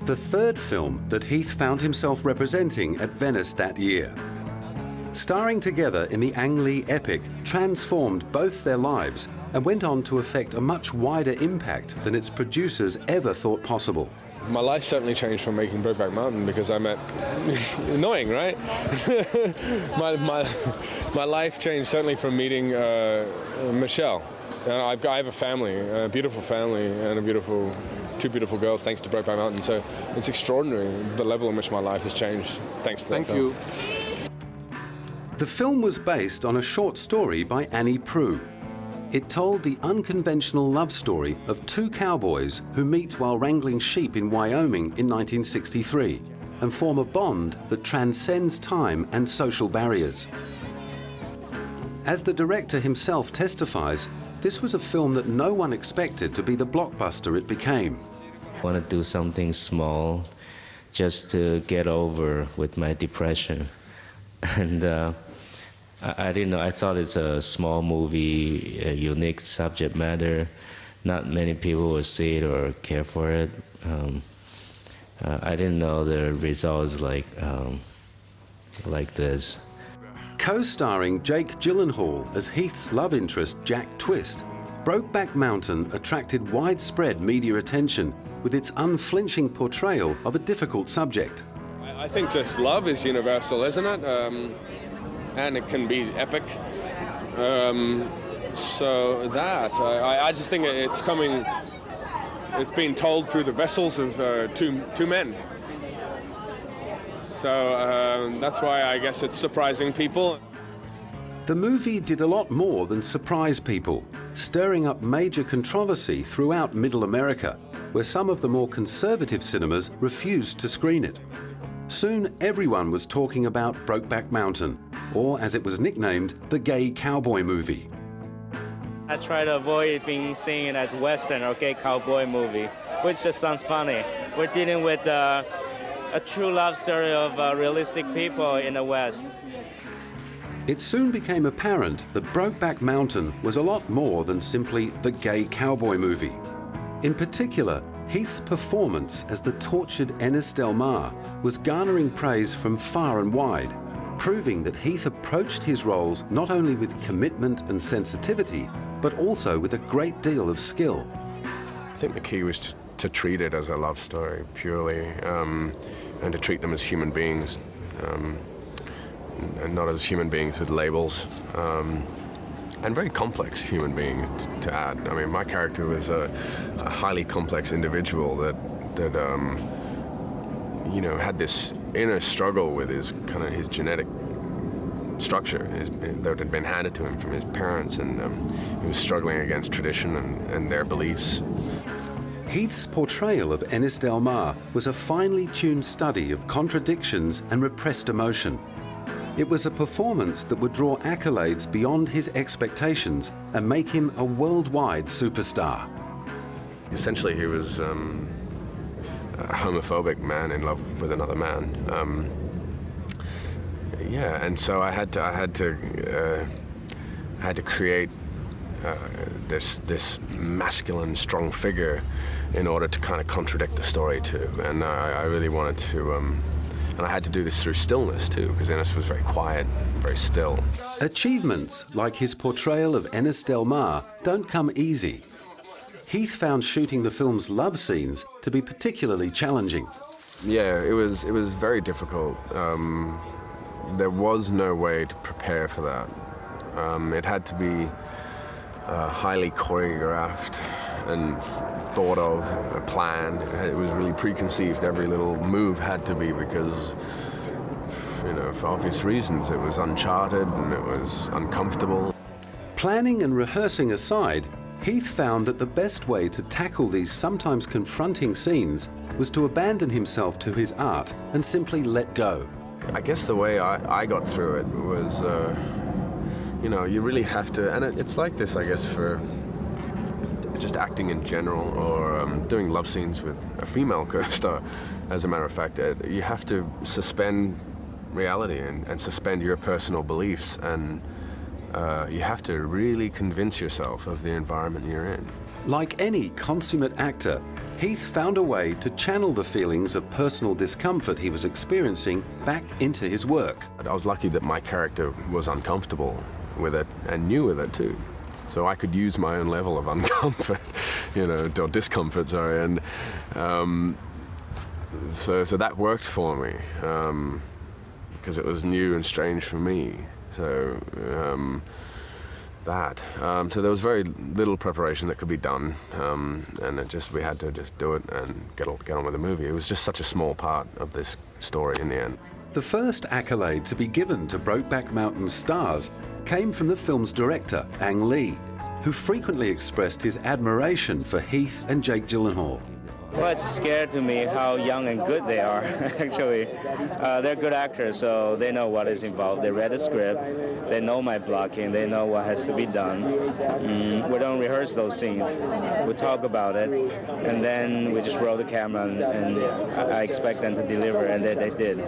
the third film that Heath found himself representing at Venice that year. Starring together in the Ang Lee epic transformed both their lives and went on to effect a much wider impact than its producers ever thought possible. My life certainly changed from making Brokeback Mountain because I met... annoying, right? my life changed certainly from meeting Michelle. And I have a family, a beautiful family, and two beautiful girls, thanks to Brokeback Mountain. So it's extraordinary, the level in which my life has changed, thanks to that film. Thank you. The film was based on a short story by Annie Proulx. It told the unconventional love story of two cowboys who meet while wrangling sheep in Wyoming in 1963 and form a bond that transcends time and social barriers. As the director himself testifies, this was a film that no one expected to be the blockbuster it became. I want to do something small just to get over with my depression. And I didn't know, I thought it's a small movie, a unique subject matter. Not many people will see it or care for it. I didn't know the results like this. Co-starring Jake Gyllenhaal as Heath's love interest, Jack Twist, Brokeback Mountain attracted widespread media attention with its unflinching portrayal of a difficult subject. I think just love is universal, isn't it? And it can be epic. So that, I just think it's being told through the vessels of two men. So that's why I guess it's surprising people. The movie did a lot more than surprise people, stirring up major controversy throughout Middle America, where some of the more conservative cinemas refused to screen it. Soon everyone was talking about Brokeback Mountain, or as it was nicknamed, the gay cowboy movie. I try to avoid being seen as Western or gay cowboy movie, which just sounds funny. We're dealing with a true love story of realistic people in the West. It soon became apparent that Brokeback Mountain was a lot more than simply the gay cowboy movie. In particular, Heath's performance as the tortured Ennis Del Mar was garnering praise from far and wide, proving that Heath approached his roles not only with commitment and sensitivity, but also with a great deal of skill. I think the key was to treat it as a love story, purely, and to treat them as human beings, and not as human beings with labels, and very complex human being to add. I mean, my character was a highly complex individual that you know, had this inner struggle with his genetic structure that had been handed to him from his parents, and he was struggling against tradition and their beliefs. Heath's portrayal of Ennis Del Mar was a finely tuned study of contradictions and repressed emotion. It was a performance that would draw accolades beyond his expectations and make him a worldwide superstar. Essentially, he was a homophobic man in love with another man. Yeah, and so I had to create this masculine, strong figure in order to kind of contradict the story too. And I really wanted to, and I had to do this through stillness too, because Ennis was very quiet, very still. Achievements like his portrayal of Ennis Del Mar don't come easy. Heath found shooting the film's love scenes to be particularly challenging. Yeah, it was very difficult. There was no way to prepare for that. It had to be highly choreographed and thought of, planned. It was really preconceived. Every little move had to be, because, you know, for obvious reasons, it was uncharted and it was uncomfortable. Planning and rehearsing aside, Heath found that the best way to tackle these sometimes confronting scenes was to abandon himself to his art and simply let go. I guess the way I got through it was, you know, you really have to, and it's like this, I guess, for just acting in general, or doing love scenes with a female co-star, as a matter of fact. You have to suspend reality and suspend your personal beliefs, and you have to really convince yourself of the environment you're in. Like any consummate actor, Heath found a way to channel the feelings of personal discomfort he was experiencing back into his work. I was lucky that my character was uncomfortable with it and knew with it too. So I could use my own level of uncomfort, or discomfort, sorry, and so that worked for me because it was new and strange for me. So so there was very little preparation that could be done, and we had to just do it and get on with the movie. It was just such a small part of this story in the end. The first accolade to be given to Brokeback Mountain's stars came from the film's director, Ang Lee, who frequently expressed his admiration for Heath and Jake Gyllenhaal. Well, it's scary to me how young and good they are, actually. They're good actors, so they know what is involved. They read the script, they know my blocking, they know what has to be done. We don't rehearse those scenes. We talk about it, and then we just roll the camera, and I expect them to deliver, and they did.